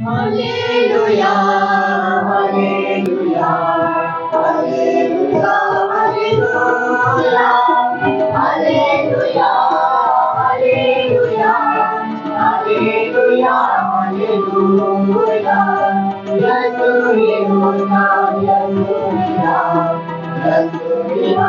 Hallelujah, hallelujah, hallelujah, hallelujah, hallelujah, hallelujah, hallelujah, hallelujah. Yasuriruna, Yasurina, Yasurina,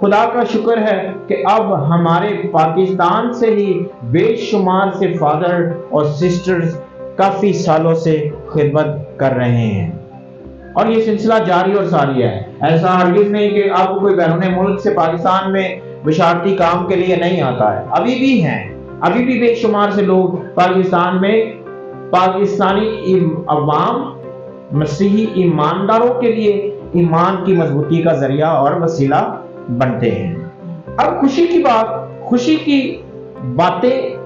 خدا کا شکر ہے کہ اب ہمارے پاکستان سے ہی بے شمار سے فادر اور سسٹرز کافی سالوں سے خدمت کر رہے ہیں، اور یہ سلسلہ جاری اور ساری ہے۔ ایسا ہرگز نہیں کہ اب کوئی بیرون ملک سے پاکستان میں بشارتی کام کے لیے نہیں آتا ہے، ابھی بھی ہیں، ابھی بھی بے شمار سے لوگ پاکستان میں پاکستانی عوام مسیحی ایمانداروں کے لیے ایمان کی مضبوطی کا ذریعہ اور وسیلہ بنتے ہیں۔ اب خوشی کی بات، خوشی کی باتیں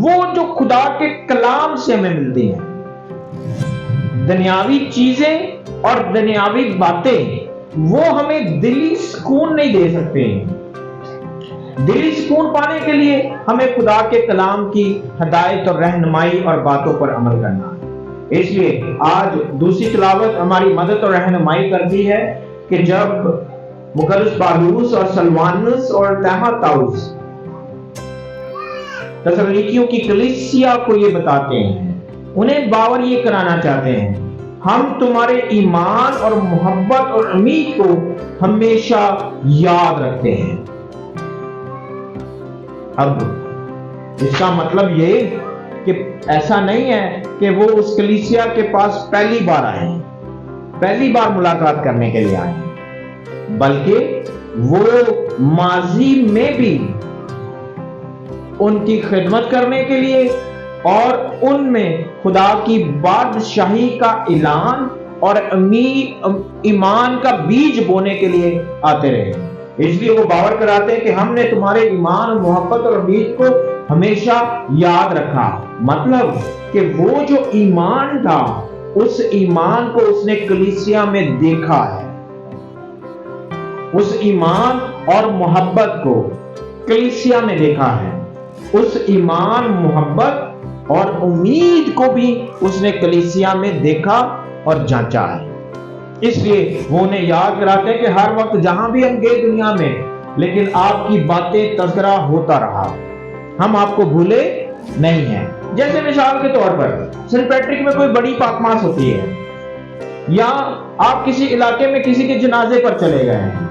وہ جو خدا کے کلام سے ہمیں ملتی ہیں، دنیاوی چیزیں اور دنیاوی باتیں وہ ہمیں دلی سکون نہیں دے سکتے ہیں۔ دلی سکون پانے کے لیے ہمیں خدا کے کلام کی ہدایت اور رہنمائی اور باتوں پر عمل کرنا ہے۔ اس لیے آج دوسری تلاوت ہماری مدد اور رہنمائی کرتی ہے کہ جب مقدس پالوس اور سلوانس اور تیموتھوس تسالونیکیوں کی کلیسیا کو یہ بتاتے ہیں، انہیں باور یہ کرانا چاہتے ہیں، ہم تمہارے ایمان اور محبت اور امید کو ہمیشہ یاد رکھتے ہیں۔ اب اس کا مطلب یہ کہ ایسا نہیں ہے کہ وہ اس کلیسیا کے پاس پہلی بار آئے ہیں، پہلی بار ملاقات کرنے کے لیے آئے ہیں، بلکہ وہ ماضی میں بھی ان کی خدمت کرنے کے لیے اور ان میں خدا کی بادشاہی کا اعلان اور ایمان کا بیج بونے کے لیے آتے رہے۔ اس لیے وہ باور کراتے ہیں کہ ہم نے تمہارے ایمان، محبت اور امید کو ہمیشہ یاد رکھا، مطلب کہ وہ جو ایمان تھا اس ایمان کو اس نے کلیسیا میں دیکھا ہے، اس ایمان اور محبت کو کلیسیا میں دیکھا ہے، اس ایمان، محبت اور امید کو بھی اس نے کلیسیا میں دیکھا اور جانچا ہے۔ اس لیے وہ انہیں یاد کراتے ہیں کہ ہر وقت جہاں بھی ہم گئے دنیا میں، لیکن آپ کی باتیں تذکرہ ہوتا رہا، ہم آپ کو بھولے نہیں ہیں۔ جیسے مثال کے طور پر سینٹ پیٹرک میں کوئی بڑی پاکماس ہوتی ہے، یا آپ کسی علاقے میں کسی کے جنازے پر چلے گئے ہیں،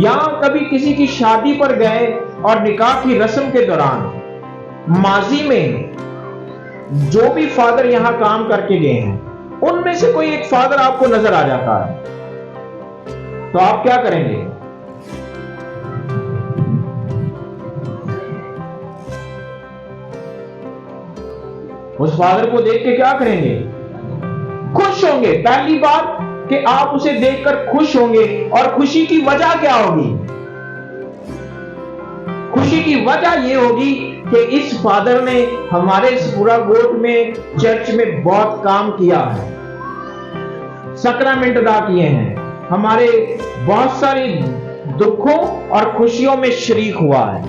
یا کبھی کسی کی شادی پر گئے اور نکاح کی رسم کے دوران ماضی میں جو بھی فادر یہاں کام کر کے گئے ہیں ان میں سے کوئی ایک فادر آپ کو نظر آ جاتا ہے، تو آپ کیا کریں گے؟ اس فادر کو دیکھ کے کیا کریں گے؟ خوش ہوں گے۔ پہلی بات کہ آپ اسے دیکھ کر خوش ہوں گے، اور خوشی کی وجہ کیا ہوگی؟ خوشی کی وجہ یہ ہوگی کہ اس فادر نے ہمارے سپورا گوٹ میں چرچ میں بہت کام کیا ہے، سیکرامنٹ ادا کیے ہیں، ہمارے بہت ساری دکھوں اور خوشیوں میں شریک ہوا ہے۔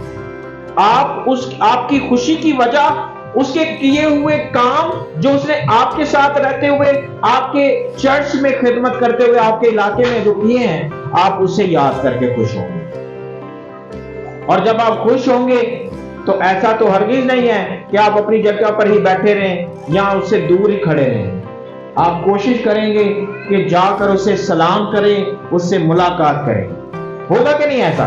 آپ کی خوشی کی وجہ اس کے کیے ہوئے کام جو اس نے آپ کے ساتھ رہتے ہوئے، آپ کے چرچ میں خدمت کرتے ہوئے، آپ کے علاقے میں جو کیے ہیں، آپ اسے یاد کر کے خوش ہوں گے۔ اور جب آپ خوش ہوں گے تو ایسا تو ہرگز نہیں ہے کہ آپ اپنی جگہ پر ہی بیٹھے رہیں یا اس سے دور ہی کھڑے رہیں۔ آپ کوشش کریں گے کہ جا کر اسے سلام کریں، اس سے ملاقات کریں۔ ہوگا کہ نہیں ایسا؟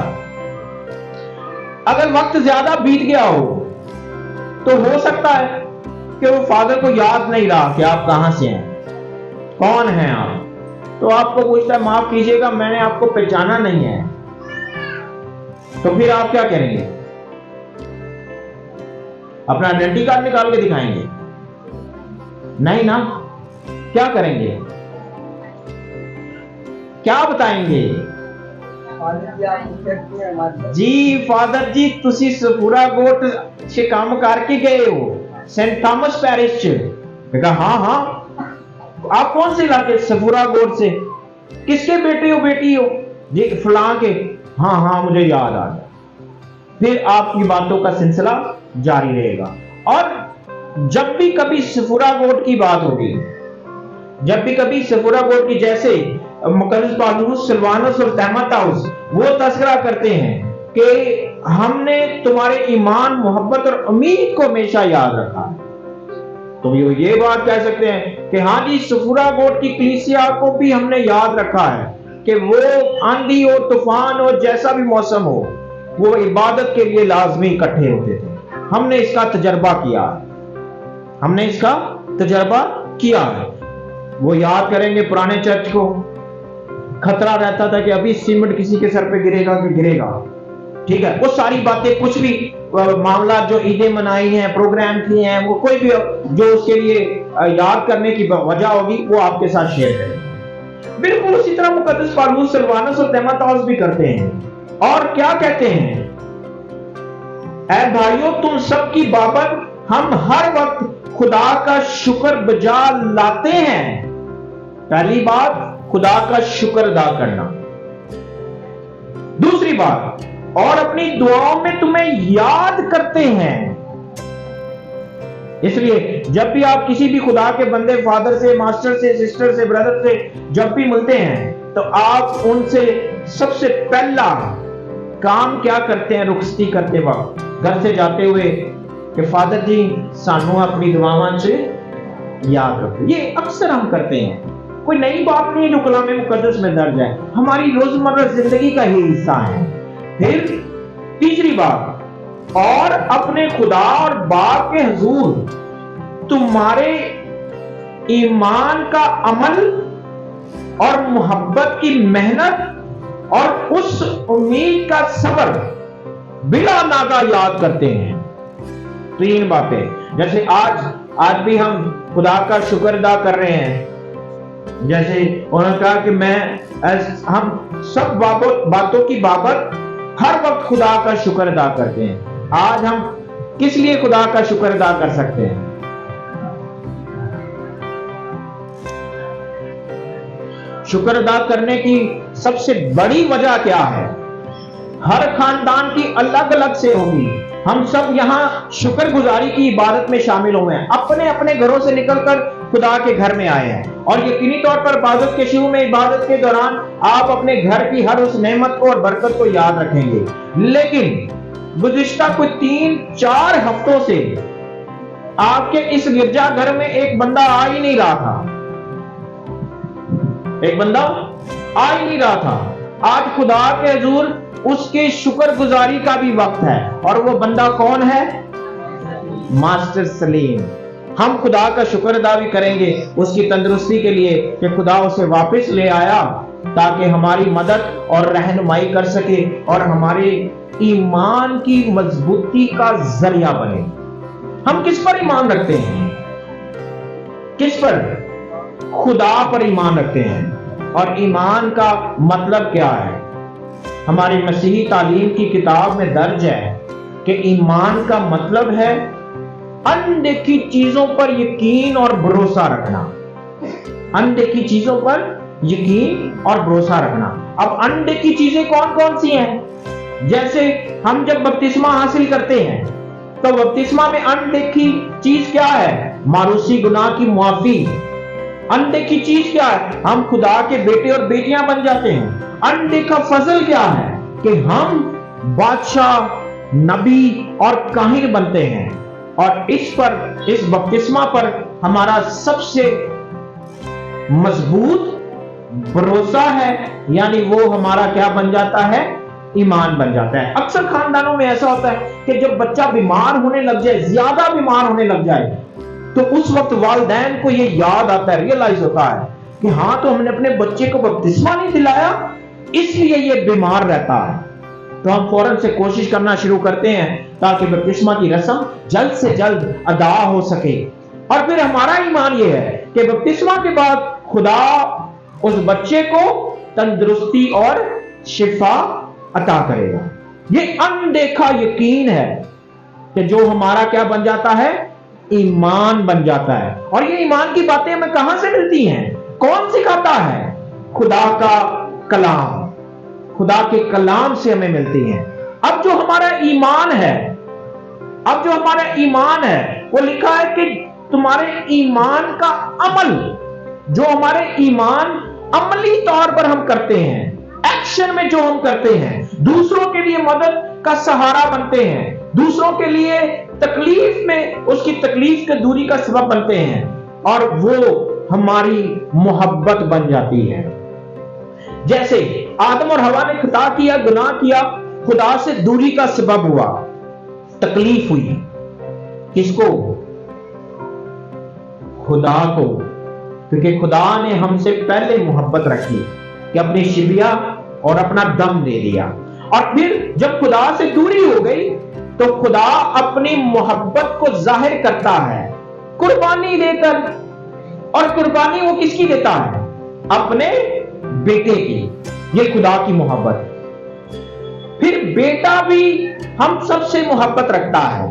اگر وقت زیادہ بیت گیا ہو تو ہو سکتا ہے کہ وہ فادر کو یاد نہیں رہا کہ آپ کہاں سے ہیں، کون ہیں آپ، تو آپ کو پوچھتا ہے معاف کیجیے گا میں نے آپ کو پہچانا نہیں ہے، تو پھر آپ کیا کریں گے؟ اپنا آئیڈینٹی کارڈ نکال کے دکھائیں گے؟ نہیں نا، کیا کریں گے؟ کیا بتائیں گے؟ جی فادر جی تسی سپورا گوٹ سے کام کر کے گئے ہو سینٹ تھامس پیرش سے؟ کہا ہاں ہاں۔ آپ کون سے علاقے؟ سپورا گوٹ سے۔ کس کے بیٹے ہو بیٹی ہو؟ جی فلاں کے۔ ہاں ہاں مجھے یاد آ گیا۔ پھر آپ کی باتوں کا سلسلہ جاری رہے گا، اور جب بھی کبھی سپورا گوٹ کی بات ہوگی، جب بھی کبھی سپورا گوٹ کی، جیسے مقدس پالوس، سلوانس اور تیموتھوس وہ تذکرہ کرتے ہیں کہ ہم نے تمہارے ایمان، محبت اور امید کو ہمیشہ یاد رکھا، تو یہ بات کہہ سکتے ہیں کہ ہاں جی سپورا گوٹ کی کلیسیا کو بھی ہم نے یاد رکھا ہے، کہ وہ آندھی ہو، طوفان ہو، جیسا بھی موسم ہو، وہ عبادت کے لیے لازمی اکٹھے ہوتے تھے۔ ہم نے اس کا تجربہ کیا ہے۔ وہ یاد کریں گے پرانے چرچ کو، خطرہ رہتا تھا کہ ابھی سیمنٹ کسی کے سر پہ گرے گا، ٹھیک ہے۔ وہ ساری باتیں، کچھ بھی معاملات جو عیدیں منائی ہیں، پروگرام کیے ہیں، وہ کوئی بھی جو اس کے لیے یاد کرنے کی وجہ ہوگی وہ آپ کے ساتھ شیئر کریں۔ بالکل اسی طرح مقدس پالوس سلوانس اور تیموتھوس بھی کرتے ہیں، اور کیا کہتے ہیں؟ اے بھائیو، تم سب کی بابت ہم ہر وقت خدا کا شکر بجا لاتے ہیں۔ پہلی بات، خدا کا شکر ادا کرنا۔ دوسری بات، اور اپنی دعاؤں میں تمہیں یاد کرتے ہیں۔ اس لیے جب بھی آپ کسی بھی خدا کے بندے، فادر سے، ماسٹر سے، سسٹر سے، بردر سے جب بھی ملتے ہیں تو آپ ان سے سب سے پہلا کام کیا کرتے ہیں؟ رخصتی کرتے وقت، گھر سے جاتے ہوئے، کہ فادر جی سانو اپنی دعاواں سے یاد رکھو۔ یہ اکثر ہم کرتے ہیں، کوئی نئی بات نہیں جو کلام مقدس میں درج ہے، ہماری روزمرہ زندگی کا ہی حصہ ہے۔ پھر تیسری بات، اور اپنے خدا اور باپ کے حضور تمہارے ایمان کا عمل اور محبت کی محنت اور اس امید کا صبر بلا ناگا یاد کرتے ہیں۔ تین باتیں، جیسے آج بھی ہم خدا کا شکر ادا کر رہے ہیں، جیسے انہوں نے کہا کہ ہم سب باتوں کی بابت ہر وقت خدا کا شکر ادا کرتے ہیں۔ آج ہم کس لیے خدا کا شکر ادا کر سکتے ہیں؟ شکر ادا کرنے کی سب سے بڑی وجہ کیا ہے؟ ہر خاندان کی الگ الگ سے ہوگی۔ ہم سب یہاں شکر گزاری کی عبادت میں شامل ہوئے ہیں، اپنے اپنے گھروں سے نکل کر خدا کے گھر میں آئے ہیں، اور یقینی طور پر عبادت کے شروع میں، عبادت کے دوران آپ اپنے گھر کی ہر اس نعمت کو اور برکت کو یاد رکھیں گے۔ لیکن گزشتہ کوئی 3-4 ہفتوں سے آپ کے اس گرجا گھر میں ایک بندہ آ ہی نہیں رہا تھا۔ آج خدا کے حضور اس کے شکر گزاری کا بھی وقت ہے، اور وہ بندہ کون ہے؟ ماسٹر سلیم۔ ہم خدا کا شکر ادا بھی کریں گے اس کی تندرستی کے لیے کہ خدا اسے واپس لے آیا تاکہ ہماری مدد اور رہنمائی کر سکے اور ہمارے ایمان کی مضبوطی کا ذریعہ بنے۔ ہم کس پر ایمان رکھتے ہیں؟ کس پر؟ خدا پر ایمان رکھتے ہیں۔ اور ایمان کا مطلب کیا ہے؟ ہماری مسیحی تعلیم کی کتاب میں درج ہے کہ ایمان کا مطلب ہے اندیکھی چیزوں پر یقین اور بھروسہ رکھنا۔ اندیکھی چیزوں پر یقین اور بھروسہ رکھنا۔ اب اندیکھی چیزیں کون کون سی ہیں؟ جیسے ہم جب بپتسمہ حاصل کرتے ہیں تو بپتسمہ میں اندیکھی چیز کیا ہے؟ معروسی گناہ کی معافی۔ اندیکھی چیز کیا ہے؟ ہم خدا کے بیٹے اور بیٹیاں بن جاتے ہیں۔ اندیکھا فضل کیا ہے؟ کہ ہم بادشاہ، نبی اور کاہن بنتے ہیں، اور اس بپتسمہ پر ہمارا سب سے مضبوط بھروسہ ہے، یعنی وہ ہمارا کیا بن جاتا ہے؟ ایمان بن جاتا ہے۔ اکثر خاندانوں میں ایسا ہوتا ہے کہ جب بچہ بیمار ہونے لگ جائے، زیادہ بیمار ہونے لگ جائے، تو اس وقت والدین کو یہ یاد آتا ہے، ریئلائز ہوتا ہے کہ ہاں تو ہم نے اپنے بچے کو بپتسمہ نہیں دلایا، اس لیے یہ بیمار رہتا ہے۔ تو ہم فوراً سے کوشش کرنا شروع کرتے ہیں تاکہ بپتسمہ کی رسم جلد سے جلد ادا ہو سکے۔ اور پھر ہمارا ایمان یہ ہے کہ بپتسمہ کے بعد خدا اس بچے کو تندرستی اور شفا عطا کرے گا۔ یہ اندیکھا یقین ہے کہ جو ہمارا کیا بن جاتا ہے؟ ایمان بن جاتا ہے۔ اور یہ ایمان کی باتیں ہمیں کہاں سے ملتی ہیں؟ کون سکھاتا ہے؟ خدا کا کلام۔ خدا کے کلام سے ہمیں ملتی ہیں۔ اب جو ہمارا ایمان ہے وہ لکھا ہے کہ تمہارے ایمان کا عمل، جو ہمارے ایمان عملی طور پر ہم کرتے ہیں، ایکشن میں جو ہم کرتے ہیں، دوسروں کے لیے مدد کا سہارا بنتے ہیں، دوسروں کے لیے تکلیف میں اس کی تکلیف کے دوری کا سبب بنتے ہیں، اور وہ ہماری محبت بن جاتی ہے۔ جیسے آدم اور حوا نے خطا کیا، گناہ کیا، خدا سے دوری کا سبب ہوا، تکلیف ہوئی، کس کو؟ خدا کو، کیونکہ خدا نے ہم سے پہلے محبت رکھی کہ اپنی شبیہ اور اپنا دم دے دیا، اور پھر جب خدا سے دوری ہو گئی تو خدا اپنی محبت کو ظاہر کرتا ہے قربانی دے کر، اور قربانی وہ کس کی دیتا ہے؟ اپنے بیٹے کی۔ یہ خدا کی محبت۔ پھر بیٹا بھی ہم سب سے محبت رکھتا ہے،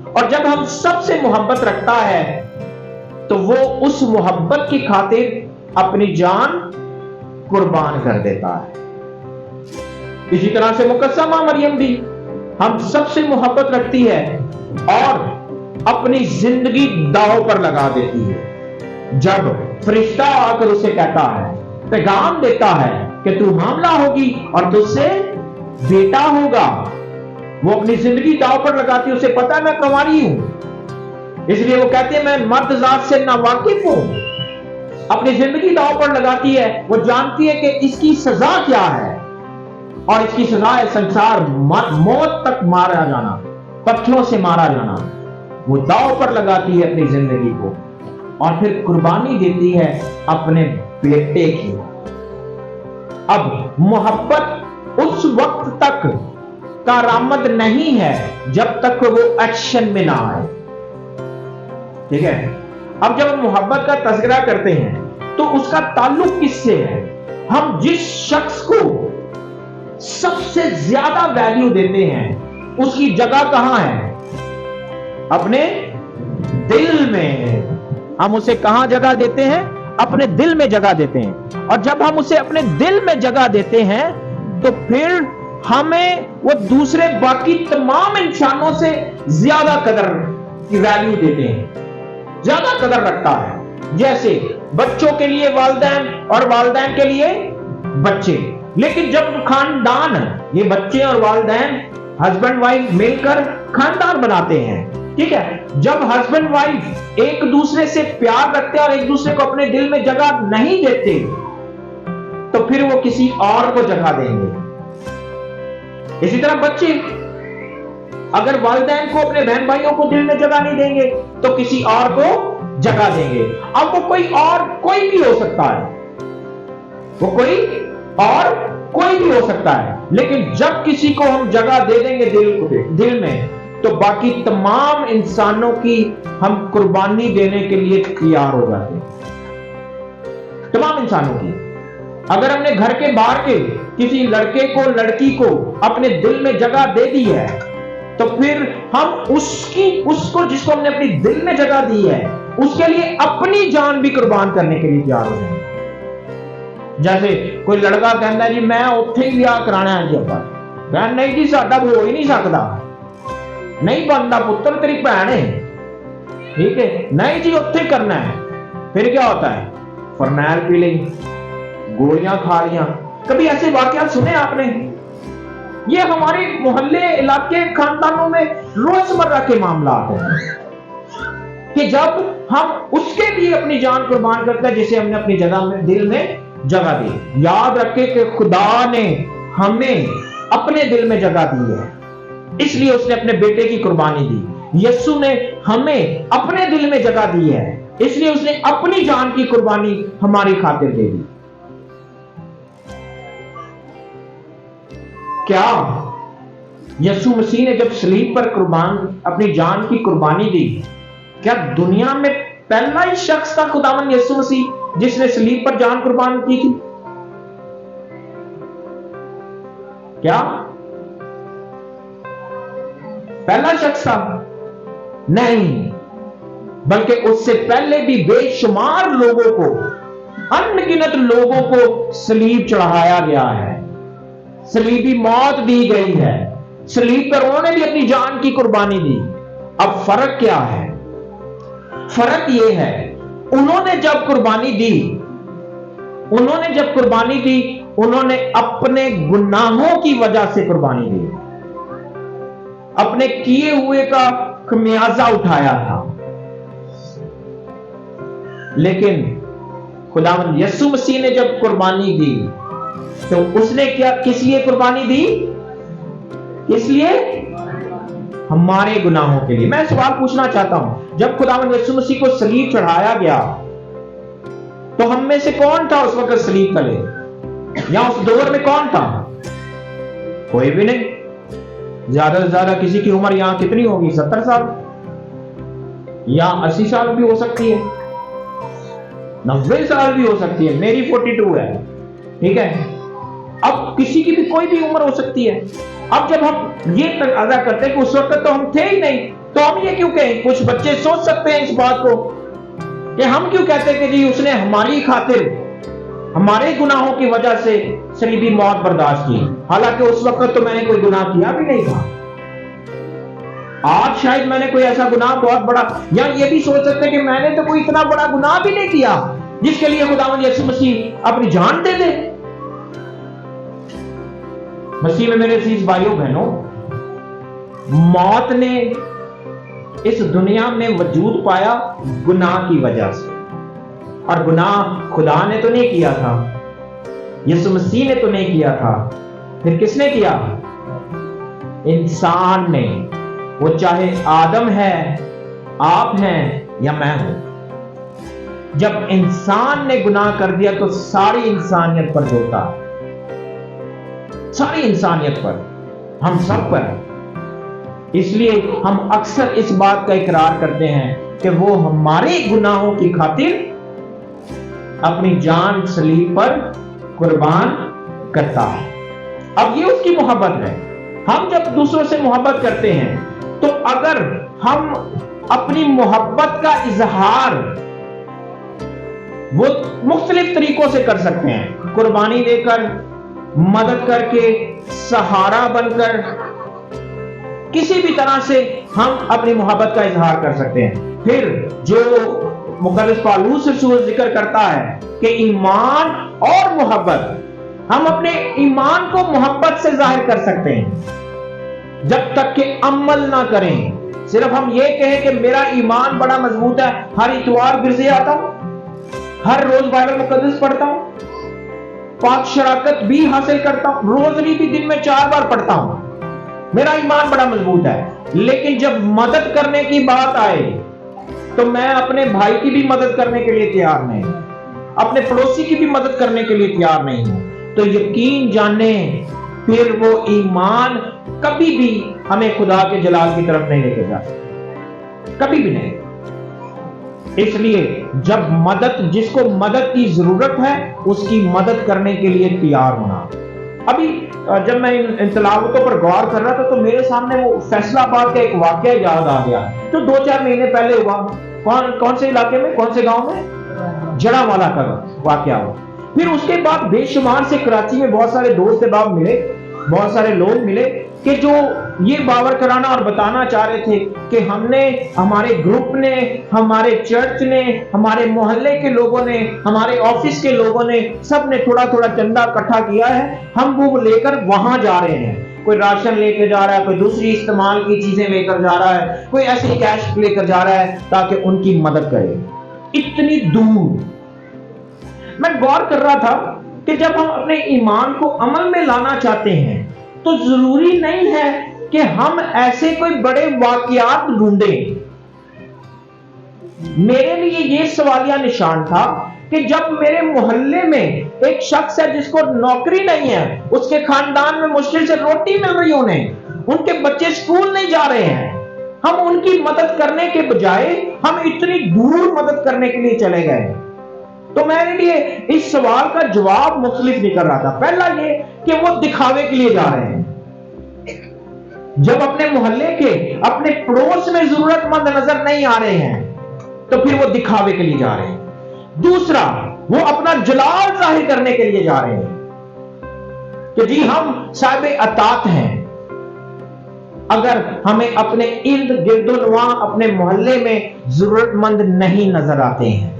اور جب ہم سب سے محبت رکھتا ہے تو وہ اس محبت کی خاطر اپنی جان قربان کر دیتا ہے۔ اسی طرح سے مقدسہ مریم بھی ہم سب سے محبت رکھتی ہے اور اپنی زندگی داؤ پر لگا دیتی ہے۔ جب فرشتہ آ کر اسے کہتا ہے، پیغام دیتا ہے کہ تو حاملہ ہوگی اور تجھ سے بیٹا ہوگا، وہ اپنی زندگی داؤ پر لگاتی ہے۔ اسے پتا ہے میں کنواری ہوں، اس لیے وہ کہتے ہیں میں مرد ذات سے ناواقف ہوں۔ اپنی زندگی داؤ پر لگاتی ہے، وہ جانتی ہے کہ اس کی سزا کیا ہے، اور اس کی سزا ہے سنسار، موت تک مارا جانا، پتھروں سے مارا جانا۔ وہ داؤ پر لگاتی ہے اپنی زندگی کو، اور پھر قربانی دیتی ہے اپنے بیٹے کی۔ اب محبت اس وقت تک کارآمد نہیں ہے جب تک وہ ایکشن میں نہ آئے، ٹھیک ہے؟ اب جب ہم محبت کا تذکرہ کرتے ہیں تو اس کا تعلق کس سے ہے؟ ہم جس شخص کو سب سے زیادہ ویلیو دیتے ہیں اس کی جگہ کہاں ہے؟ اپنے دل میں۔ ہم اسے کہاں جگہ دیتے ہیں؟ اپنے دل میں جگہ دیتے ہیں، اور جب ہم اسے اپنے دل میں جگہ دیتے ہیں تو پھر ہمیں وہ دوسرے باقی تمام انسانوں سے زیادہ قدر کی ویلیو دیتے ہیں، زیادہ قدر رکھتا ہے۔ جیسے بچوں کے لیے والدین اور والدین کے لیے بچے، لیکن جب خاندان، یہ بچے اور والدین ہسبینڈ وائف مل کر خاندان بناتے ہیں، ٹھیک ہے، جب ہسبینڈ وائف ایک دوسرے سے پیار رکھتے اور ایک دوسرے کو اپنے دل میں جگہ نہیں دیتے تو پھر وہ کسی اور کو جگہ دیں گے۔ اسی طرح بچے اگر والدین کو، اپنے بہن بھائیوں کو دل میں جگہ نہیں دیں گے تو کسی اور کو جگہ دیں گے۔ اب وہ کوئی بھی ہو سکتا ہے، وہ کوئی بھی ہو سکتا ہے، لیکن جب کسی کو ہم جگہ دے دیں گے دل میں تو باقی تمام انسانوں کی ہم قربانی دینے کے لیے تیار ہو جاتے ہیں، تمام انسانوں کی۔ اگر ہم نے گھر کے باہر کے کسی لڑکے کو، لڑکی کو اپنے دل میں جگہ دے دی ہے تو پھر ہم اس کو جس کو ہم نے اپنی دل میں جگہ دی ہے اس کے لیے اپنی جان بھی قربان کرنے کے لیے تیار ہو جائیں۔ جیسے کوئی لڑکا کہتا ہے جی میں اوتھے ہی بیاہ کرانا ہے جی، ابا کہنا نہیں جی ساڈا تو ہو ہی نہیں سکتا، نہیں بنتا پتر، تیری بہن ہے، ٹھیک ہے، نہیں جی اوتھے کرنا ہے۔ پھر کیا ہوتا ہے؟ فرنیل پی لی، گولیاں کھا لیا۔ کبھی ایسے واقعات سنے آپ نے؟ یہ ہمارے محلے، علاقے، خاندانوں میں روزمرہ کے معاملات ہیں کہ جب ہم اس کے لیے اپنی جان قربان کرتے ہیں جسے ہم نے اپنی جگہ میں، دل میں جگہ دی۔ یاد رکھے کہ خدا نے ہمیں اپنے دل میں جگہ دی ہے، اس لیے اس نے اپنے بیٹے کی قربانی دی۔ یسوع نے ہمیں اپنے دل میں جگہ دی ہے، اس لیے اس نے اپنی جان کی قربانی ہماری خاطر دے دی۔ کیا یسوع مسیح نے جب صلیب پر اپنی جان کی قربانی دی، کیا دنیا میں پہلا ہی شخص تھا خداوند یسوع مسیح جس نے صلیب پر جان قربان کی تھی؟ کیا پہلا شخص تھا؟ نہیں، بلکہ اس سے پہلے بھی بے شمار لوگوں کو، ان گنت لوگوں کو صلیب چڑھایا گیا ہے، صلیبی موت دی گئی ہے، صلیب پر انہوں نے بھی اپنی جان کی قربانی دی۔ اب فرق کیا ہے؟ فرق یہ ہے انہوں نے جب قربانی دی، انہوں نے اپنے گناہوں کی وجہ سے قربانی دی، اپنے کیے ہوئے کا خمیازہ اٹھایا تھا۔ لیکن خداوند یسوع مسیح نے جب قربانی دی تو اس نے کیا کس لیے قربانی دی؟ اس لیے ہمارے گناہوں کے لیے۔ میں سوال پوچھنا چاہتا ہوں، جب خداوند یسوع مسیح کو صلیب چڑھایا گیا تو ہم میں سے کون تھا اس وقت صلیب تلے؟ یا اس دور میں کون تھا؟ کوئی بھی نہیں۔ زیادہ سے زیادہ کسی کی عمر یہاں کتنی ہوگی؟ 70 سال یا 80 سال بھی ہو سکتی ہے، 90 سال بھی ہو سکتی ہے۔ میری 42 ہے، ٹھیک ہے۔ اب کسی کی بھی کوئی بھی عمر ہو سکتی ہے۔ اب جب ہم یہ ادا کرتے ہیں کہ اس وقت تو ہم تھے ہی نہیں، تو ہم یہ کیوں کہیں؟ کچھ بچے سوچ سکتے ہیں اس بات کو کہ ہم کیوں کہتے ہیں کہ جی اس نے ہماری خاطر ہمارے گناہوں کی وجہ سے صلیبی موت برداشت کی، حالانکہ اس وقت تو میں نے کوئی گناہ کیا بھی نہیں تھا۔ آج شاید میں نے کوئی ایسا گناہ بہت بڑا، یا یہ بھی سوچ سکتے کہ میں نے تو کوئی اتنا بڑا گناہ بھی نہیں کیا جس کے لیے خداوند یسوع مسیح اپنی جان دے دے۔ مسیح میں میرے عزیز بھائیوں بہنوں، موت نے اس دنیا میں وجود پایا گناہ کی وجہ سے، اور گناہ خدا نے تو نہیں کیا تھا، یسوع مسیح نے تو نہیں کیا تھا، پھر کس نے کیا؟ انسان نے۔ وہ چاہے آدم ہے، آپ ہیں یا میں ہوں، جب انسان نے گناہ کر دیا تو ساری انسانیت پر دھوتا، ساری انسانیت پر، ہم سب پر۔ اس لیے ہم اکثر اس بات کا اقرار کرتے ہیں کہ وہ ہمارے گناہوں کی خاطر اپنی جان صلیب پر قربان کرتا ہے۔ اب یہ اس کی محبت ہے۔ ہم جب دوسروں سے محبت کرتے ہیں تو اگر ہم اپنی محبت کا اظہار وہ مختلف طریقوں سے کر سکتے ہیں، قربانی دے کر، مدد کر کے، سہارا بن کر، کسی بھی طرح سے ہم اپنی محبت کا اظہار کر سکتے ہیں۔ پھر جو مقدس پالوس رسول ذکر کرتا ہے کہ ایمان اور محبت، ہم اپنے ایمان کو محبت سے ظاہر کر سکتے ہیں جب تک کہ عمل نہ کریں۔ صرف ہم یہ کہیں کہ میرا ایمان بڑا مضبوط ہے، ہر اتوار گرجے آتا ہوں، ہر روز بائبل مقدس پڑھتا ہوں، پاک شراکت بھی حاصل کرتا ہوں، روزری بھی دن میں 4 بار پڑھتا ہوں، میرا ایمان بڑا مضبوط ہے، لیکن جب مدد کرنے کی بات آئے تو میں اپنے بھائی کی بھی مدد کرنے کے لیے تیار نہیں ہوں، اپنے پڑوسی کی بھی مدد کرنے کے لیے تیار نہیں ہوں، تو یقین جانیں پھر وہ ایمان کبھی بھی ہمیں خدا کے جلال کی طرف نہیں لے کے جاتا، کبھی بھی نہیں۔ اس لیے جب مدد، جس کو مدد کی ضرورت ہے اس کی مدد کرنے کے لیے تیار ہونا۔ ابھی جب میں ان تلاوتوں پر غور کر رہا تھا تو میرے سامنے وہ فیصلہ آباد کا ایک واقعہ یاد آ گیا جو 2-4 مہینے پہلے ہوا۔ کون سے علاقے میں، کون سے گاؤں میں؟ جڑا والا کا واقعہ ہوا۔ پھر اس کے بعد بے شمار سے کراچی میں بہت سارے دوست احباب ملے، بہت سارے لوگ ملے کہ جو یہ باور کرانا اور بتانا چاہ رہے تھے کہ ہم نے، ہمارے گروپ نے، ہمارے چرچ نے، ہمارے محلے کے لوگوں نے، ہمارے آفس کے لوگوں نے، سب نے تھوڑا تھوڑا چندہ اکٹھا کیا ہے، ہم وہ لے کر وہاں جا رہے ہیں۔ کوئی راشن لے کے جا رہا ہے، کوئی دوسری استعمال کی چیزیں لے کر جا رہا ہے، کوئی ایسی کیش لے کر جا رہا ہے تاکہ ان کی مدد کرے۔ اتنی دور میں غور کر رہا تھا کہ جب ہم اپنے ایمان کو عمل میں لانا چاہتے ہیں تو ضروری نہیں ہے کہ ہم ایسے کوئی بڑے واقعات ڈھونڈیں۔ میرے لیے یہ سوالیہ نشان تھا کہ جب میرے محلے میں ایک شخص ہے جس کو نوکری نہیں ہے، اس کے خاندان میں مشکل سے روٹی مل رہی انہیں، ان کے بچے اسکول نہیں جا رہے ہیں، ہم ان کی مدد کرنے کے بجائے ہم اتنی دور مدد کرنے کے لیے چلے گئے۔ تو میرے لیے اس سوال کا جواب مختلف نکل رہا تھا۔ پہلا یہ کہ وہ دکھاوے کے لیے جا رہے ہیں، جب اپنے محلے کے، اپنے پڑوس میں ضرورت مند نظر نہیں آ رہے ہیں تو پھر وہ دکھاوے کے لیے جا رہے ہیں۔ دوسرا، وہ اپنا جلال ظاہر کرنے کے لیے جا رہے ہیں کہ جی ہم صاحب اطاعت ہیں۔ اگر ہمیں اپنے ارد گرد و نواح اپنے محلے میں ضرورت مند نہیں نظر آتے ہیں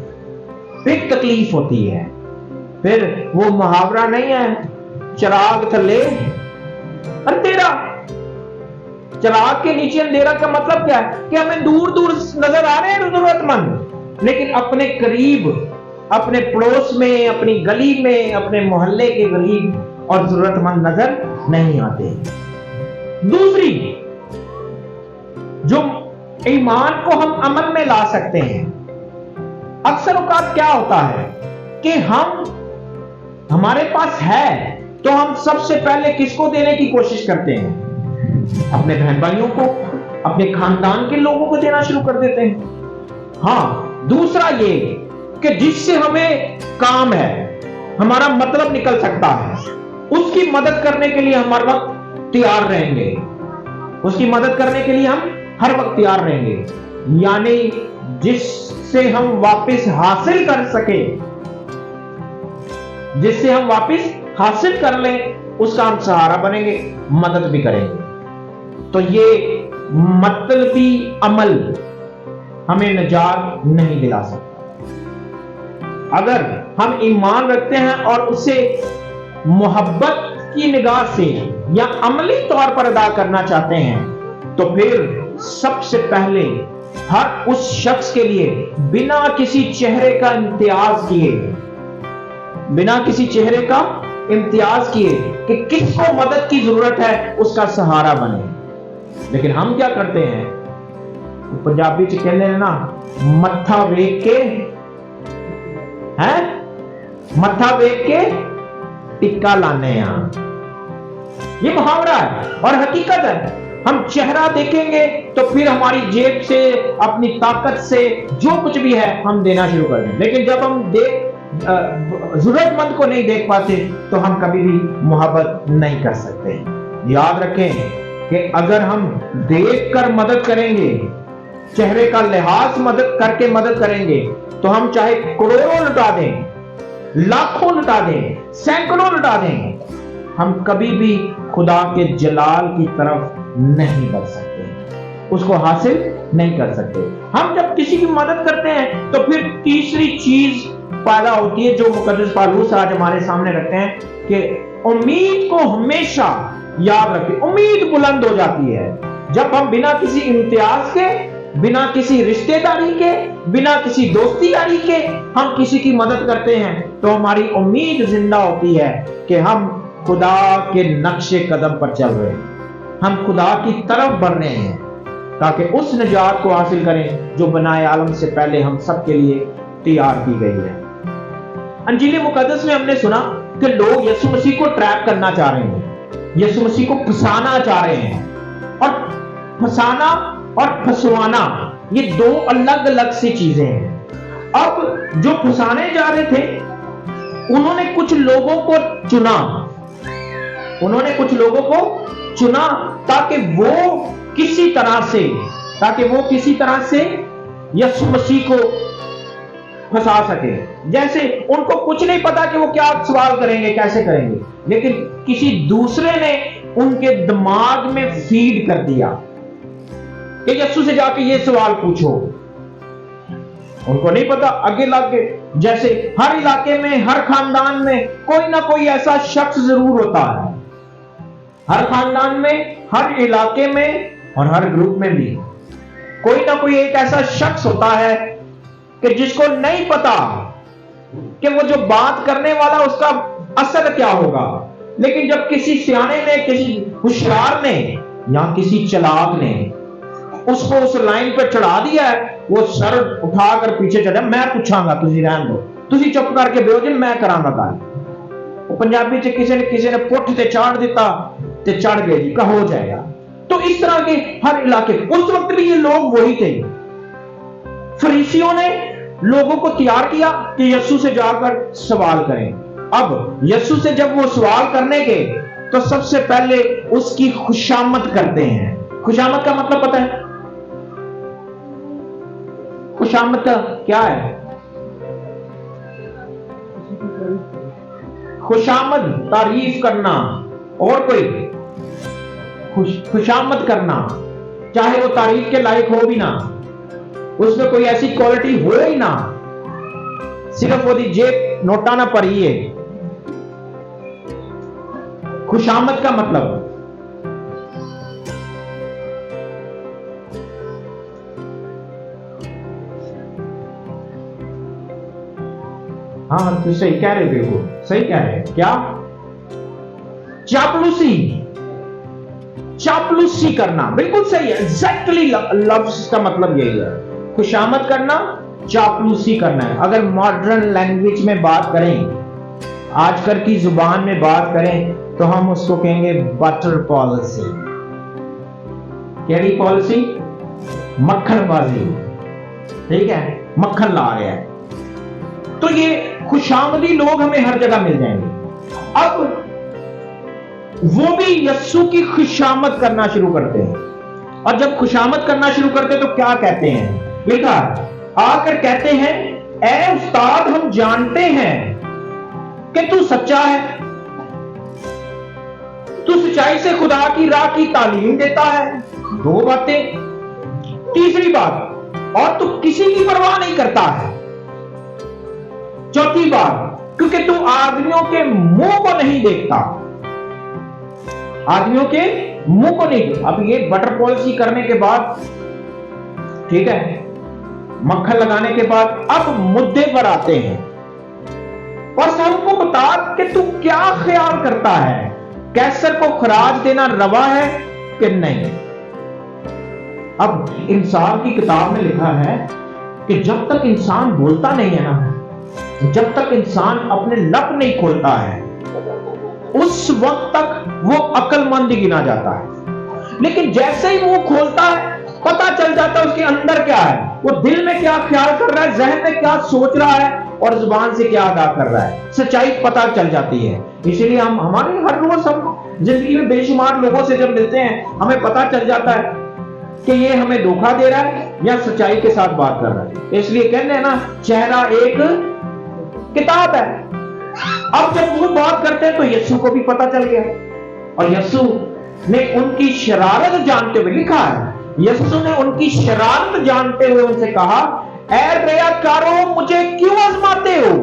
پھر تکلیف ہوتی ہے۔ پھر وہ محاورہ نہیں ہے چراغ تھلے اندھیرا، چراغ کے نیچے اندھیرا کا مطلب کیا ہے کہ ہمیں دور دور نظر آ رہے ہیں ضرورت مند، لیکن اپنے قریب اپنے پڑوس میں، اپنی گلی میں، اپنے محلے کے غریب اور ضرورت مند نظر نہیں آتے۔ دوسری، جو ایمان کو ہم عمل میں لا سکتے ہیں، اکثر اوقات کیا ہوتا ہے کہ ہمارے پاس ہے تو ہم سب سے پہلے کس کو دینے کی کوشش کرتے ہیں؟ اپنے بہن بھائیوں کو، اپنے خاندان کے لوگوں کو دینا شروع کر دیتے ہیں۔ ہاں، دوسرا یہ کہ جس سے ہمیں کام ہے، ہمارا مطلب نکل سکتا ہے، اس کی مدد کرنے کے لیے ہم ہر وقت تیار رہیں گے، اس کی مدد کرنے کے لیے ہم ہر وقت تیار رہیں گے، یعنی جس سے ہم واپس حاصل کر سکیں، جس سے ہم واپس حاصل کر لیں، اس کا ہم سہارا بنیں گے، مدد بھی کریں گے۔ تو یہ مطلبی عمل ہمیں نجات نہیں دلا سکتا۔ اگر ہم ایمان رکھتے ہیں اور اسے محبت کی نگاہ سے یا عملی طور پر ادا کرنا چاہتے ہیں، تو پھر سب سے پہلے ہر اس شخص کے لیے بنا کسی چہرے کا امتیاز کیے، بنا کسی چہرے کا امتیاز کیے کہ کس کو مدد کی ضرورت ہے، اس کا سہارا بنے۔ لیکن ہم کیا کرتے ہیں؟ پنجابی چ کہنے نا، متھا ویکھ کے متھا ویکھ کے ٹکا لانے ہیں۔ یہ محاورہ ہے اور حقیقت ہے۔ ہم چہرہ دیکھیں گے تو پھر ہماری جیب سے، اپنی طاقت سے جو کچھ بھی ہے ہم دینا شروع کر دیں۔ لیکن جب ہم ضرورت مند کو نہیں دیکھ پاتے تو ہم کبھی بھی محبت نہیں کر سکتے۔ یاد رکھیں کہ اگر ہم دیکھ کر مدد کریں گے، چہرے کا لحاظ مدد کر کے مدد کریں گے، تو ہم چاہے کروڑوں لٹا دیں، لاکھوں لٹا دیں، سینکڑوں لٹا دیں، ہم کبھی بھی خدا کے جلال کی طرف نہیں بڑھ سکتے، اس کو حاصل نہیں کر سکتے۔ ہم جب کسی کی مدد کرتے ہیں تو پھر تیسری چیز پیدا ہوتی ہے جو مقدس پالوس آج ہمارے سامنے رکھتے ہیں کہ امید کو ہمیشہ یاد رکھیں۔ امید بلند ہو جاتی ہے جب ہم بنا کسی امتیاز کے، بنا کسی رشتہ داری کے، بنا کسی دوستی یاری کے ہم کسی کی مدد کرتے ہیں، تو ہماری امید زندہ ہوتی ہے کہ ہم خدا کے نقش قدم پر چل رہے ہیں، ہم خدا کی طرف بڑھ رہے ہیں تاکہ اس نجات کو حاصل کریں جو بنائے عالم سے پہلے ہم سب کے لیے تیار کی گئی ہے۔ انجیل مقدس میں ہم نے سنا کہ لوگ یسوع مسیح کو ٹریپ کرنا چاہ رہے ہیں، یسوع مسیح کو پھنسانا چاہ رہے ہیں، اور پھنسانا اور پھنسوانا یہ دو الگ الگ سی چیزیں ہیں۔ اب جو پھنسانے جا رہے تھے انہوں نے کچھ لوگوں کو چنا تاکہ وہ کسی طرح سے یسوع مسیح کو پھنسا سکے۔ جیسے ان کو کچھ نہیں پتا کہ وہ کیا سوال کریں گے، کیسے کریں گے، لیکن کسی دوسرے نے ان کے دماغ میں فیڈ کر دیا کہ یسوع سے جا کے یہ سوال پوچھو۔ ان کو نہیں پتا، آگے لگ گئے۔ جیسے ہر علاقے میں، ہر خاندان میں کوئی نہ کوئی ایسا شخص ضرور ہوتا ہے، ہر خاندان میں، ہر علاقے میں اور ہر گروپ میں بھی کوئی نہ کوئی ایک ایسا شخص ہوتا ہے کہ جس کو نہیں پتا کہ وہ جو بات کرنے والا اس کا اثر کیا ہوگا، لیکن جب کسی سیانے نے، کسی ہوشیار نے یا کسی چلاک نے اس کو اس لائن پہ چڑھا دیا ہے، وہ سر اٹھا کر پیچھے چڑھا، میں پوچھاں گا، تسی رہن دو، تسی چپ کر کے بیو جن، میں کراں گا گل۔ وہ پنجابی چ کسی نے پٹھ تے چاڑ دیتا تے چڑھ گئے جی، کہ ہو جائے گا۔ تو اس طرح کے ہر علاقے، اس وقت بھی یہ لوگ وہی تھے۔ فریسیوں نے لوگوں کو تیار کیا کہ یسوع سے جا کر سوال کریں۔ اب یسوع سے جب وہ سوال کرنے گئے تو سب سے پہلے اس کی خوشامد کرتے ہیں۔ خوشامد کا مطلب پتہ ہے؟ خوشامد کا کیا ہے؟ خوشامد تعریف کرنا، اور کوئی خوشامد کرنا، چاہے وہ تعریف کے لائق ہو بھی نہ، اس میں کوئی ایسی کوالٹی ہو ہی نہ، صرف وہ دی جیب نوٹا نہ پڑھی ہے۔ خوشامد کا مطلب ہاں تو صحیح کہہ رہے، بالکل صحیح کہہ رہے ہیں. کیا؟ چاپلوسی کرنا، بالکل صحیح ہے. ایگزیکٹلی لفظ کا مطلب یہی ہے، خوشامد کرنا، چاپلوسی کرنا ہے. اگر ماڈرن لینگویج میں بات کریں، آج کل کی زبان میں بات کریں، تو ہم اس کو کہیں گے بٹر پالیسی. کیڑی پالیسی؟ مکھن بازی. ٹھیک ہے، مکھن لا رہا ہے. تو یہ خوشامدی لوگ ہمیں ہر جگہ مل جائیں گے. اب وہ بھی یسوع کی خوشامد کرنا شروع کرتے ہیں، اور جب خوشامد کرنا شروع کرتے ہیں تو کیا کہتے ہیں؟ لکھا، آ کر کہتے ہیں اے استاد، ہم جانتے ہیں کہ تو سچا ہے، تو سچائی سے خدا کی راہ کی تعلیم دیتا ہے. 2 باتیں. تیسری بات، اور تو کسی کی پرواہ نہیں کرتا ہے. چوتھی بات، کیونکہ تو آدمیوں کے منہ کو نہیں دیکھتا. آدمیوں کے منہ کو نہیں. اب یہ بٹر پالیسی کرنے کے بعد، ٹھیک ہے، مکھن لگانے کے بعد اب مدے پر آتے ہیں. اور ہم کو بتا کہ تو کیا خیال کرتا ہے، کیسر کو خراج دینا روا ہے کہ نہیں؟ اب انسان کی کتاب میں لکھا ہے کہ جب تک انسان بولتا نہیں ہے نا، جب تک انسان اپنے لب نہیں کھولتا ہے، اس وقت تک وہ عقل مند گنا جاتا ہے. لیکن جیسے ہی وہ کھولتا ہے، پتا چل جاتا ہے اس کے اندر کیا ہے، وہ دل میں کیا خیال کر رہا ہے، ذہن میں کیا سوچ رہا ہے، اور زبان سے کیا ادا کر رہا ہے. سچائی پتا چل جاتی ہے. اسی لیے ہمارے ہر روز ہم زندگی میں بے شمار لوگوں سے جب ملتے ہیں، ہمیں پتا چل جاتا ہے کہ یہ ہمیں دھوکہ دے رہا ہے یا سچائی کے ساتھ بات کر رہا ہے. اس لیے کہتے ہیں نا، چہرہ ایک کتاب ہے. اب جب وہ بات کرتے ہیں تو یسوع کو بھی پتا چل گیا، اور یسوع نے ان کی شرارت جانتے ہوئے، لکھا ہے یسوع نے ان کی شرارت جانتے ہوئے ان سے کہا، اے ریاکارو، مجھے کیوں آزماتے ہو؟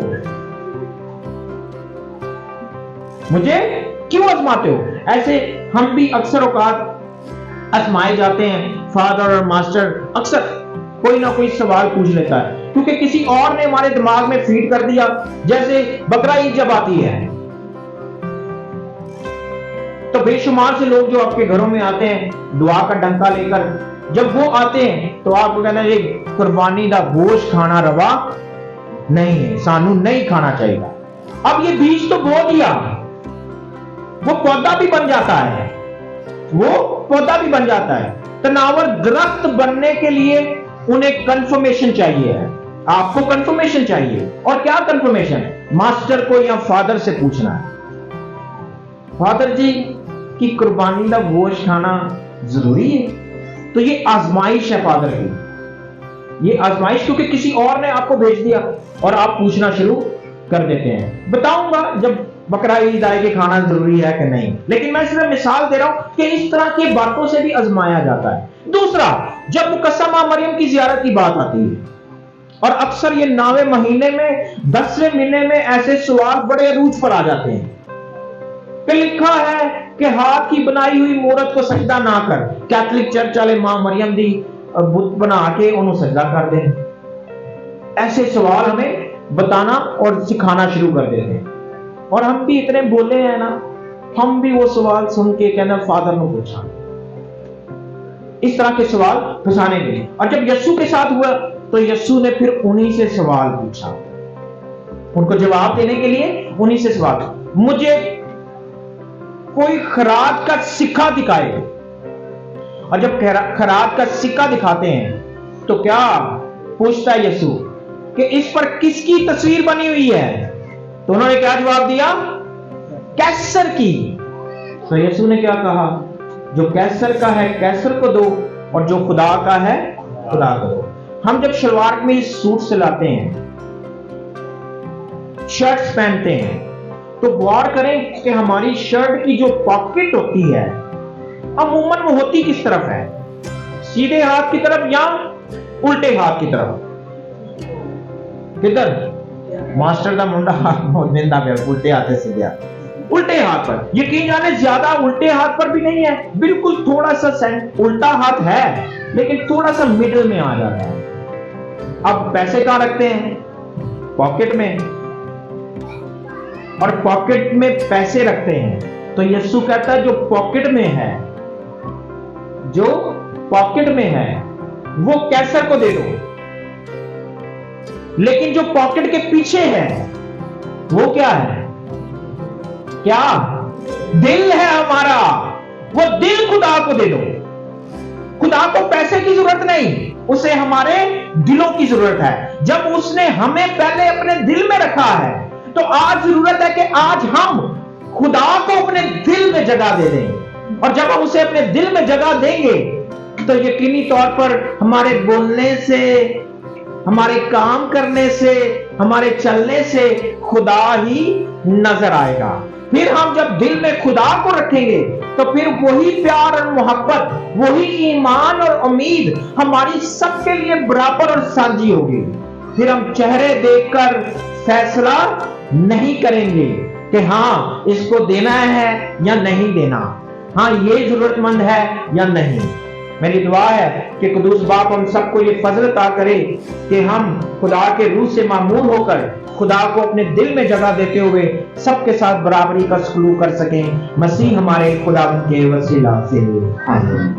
مجھے کیوں آزماتے ہو؟ ایسے ہم بھی اکثر اوقات آزمائے جاتے ہیں. فادر اور ماسٹر اکثر کوئی نہ کوئی سوال پوچھ لیتا ہے، کیونکہ کسی اور نے ہمارے دماغ میں فیڈ کر دیا. جیسے بقرہ عید جب آتی ہے تو بے شمار سے لوگ جو آپ کے گھروں میں آتے ہیں دعا کا ڈنکا لے کر، جب وہ آتے ہیں تو آپ کو کہنا یہ قربانی دا گوشت کھانا روا نہیں ہے، سانو نہیں کھانا چاہیے. اب یہ بیج تو بو دیا، وہ پودا بھی بن جاتا ہے، وہ پودا بھی بن جاتا ہے. تناور درخت بننے کے لیے انہیں کنفرمیشن چاہیے ہے. آپ کو کنفرمیشن چاہیے، اور کیا کنفرمیشن؟ ماسٹر کو یا فادر سے پوچھنا ہے، فادر جی کی قربانی کا گوشت کھانا ضروری ہے؟ تو یہ آزمائش ہے فادر کی، یہ آزمائش، کیونکہ کسی اور نے آپ کو بھیج دیا اور آپ پوچھنا شروع کر دیتے ہیں. بتاؤں گا جب بقرہ عید آئے کہ کھانا ضروری ہے کہ نہیں، لیکن میں صرف مثال دے رہا ہوں کہ اس طرح کی باتوں سے بھی آزمایا جاتا ہے. دوسرا، جب مقدسہ مریم کی زیارت کی بات آتی ہے، اور اکثر یہ 9ویں مہینے میں 10ویں مہینے میں ایسے سوال بڑے عروج پر آ جاتے ہیں کہ لکھا ہے کہ ہاتھ کی بنائی ہوئی مورت کو سجدہ نہ کر. کیتھولک چرچ والے ماں مریم دی بت بنا کے انہوں سجدہ کر دیں. ایسے سوال ہمیں بتانا اور سکھانا شروع کر دیتے ہیں، اور ہم بھی اتنے بولے ہیں نا، ہم بھی وہ سوال سن کے کہنا فادر نے پوچھا، اس طرح کے سوال پھنسانے کے لیے. اور جب یسوع کے ساتھ ہوا تو یسوع نے پھر انہی سے سوال پوچھا، ان کو جواب دینے کے لیے انہی سے سوال. مجھے کوئی خراج کا سکہ دکھائے. اور جب خراج کا سکہ دکھاتے ہیں تو کیا پوچھتا ہے یسوع کہ اس پر کس کی تصویر بنی ہوئی ہے؟ تو انہوں نے کیا جواب دیا؟ کیسر کی. تو یسوع نے کیا کہا؟ جو کیسر کا ہے کیسر کو دو، اور جو خدا کا ہے خدا کو دو. ہم جب شلوار قمیض سوٹ سلاتے ہیں، شرٹس پہنتے ہیں، تو غور کریں کہ ہماری شرٹ کی جو پاکٹ ہوتی ہے عموماً وہ ہوتی کس طرف ہے؟ سیدھے ہاتھ کی طرف یا الٹے ہاتھ کی طرف؟ کدھر؟ ماسٹر کا منڈا دینا پہ الٹے ہاتھ سے گیا، الٹے ہاتھ پر. یقین جانے زیادہ الٹے ہاتھ پر بھی نہیں ہے، بالکل تھوڑا سا الٹا ہاتھ ہے لیکن تھوڑا سا مڈل میں آ جاتا ہے. اب پیسے کہاں رکھتے ہیں؟ پاکٹ میں. اور پاکٹ میں پیسے رکھتے ہیں، تو یسوع کہتا ہے جو پاکٹ میں ہے، جو پاکٹ میں ہے وہ کیسر کو دے دو، لیکن جو پاکٹ کے پیچھے ہے وہ کیا ہے؟ کیا دل ہے ہمارا، وہ دل خدا کو دے دو۔ خدا کو پیسے کی ضرورت نہیں، اسے ہمارے دلوں کی ضرورت ہے۔ جب اس نے ہمیں پہلے اپنے دل میں رکھا ہے تو آج ضرورت ہے کہ آج ہم خدا کو اپنے دل میں جگہ دے دیں، اور جب ہم اسے اپنے دل میں جگہ دیں گے تو یقینی طور پر ہمارے بولنے سے، ہمارے کام کرنے سے، ہمارے چلنے سے خدا ہی نظر آئے گا۔ پھر ہم جب دل میں خدا کو رکھیں گے تو پھر وہی پیار اور محبت، وہی ایمان اور امید ہماری سب کے لیے برابر اور سانجھی ہوگی۔ پھر ہم چہرے دیکھ کر فیصلہ نہیں کریں گے کہ ہاں اس کو دینا ہے یا نہیں دینا، ہاں یہ ضرورت مند ہے یا نہیں۔ میری دعا ہے کہ قدوس باپ ہم سب کو یہ فضل عطا کرے کہ ہم خدا کے روح سے معمول ہو کر خدا کو اپنے دل میں جگہ دیتے ہوئے سب کے ساتھ برابری کا سلوک کر سکیں۔ مسیح ہمارے خدا کے وسیلہ سے آمین۔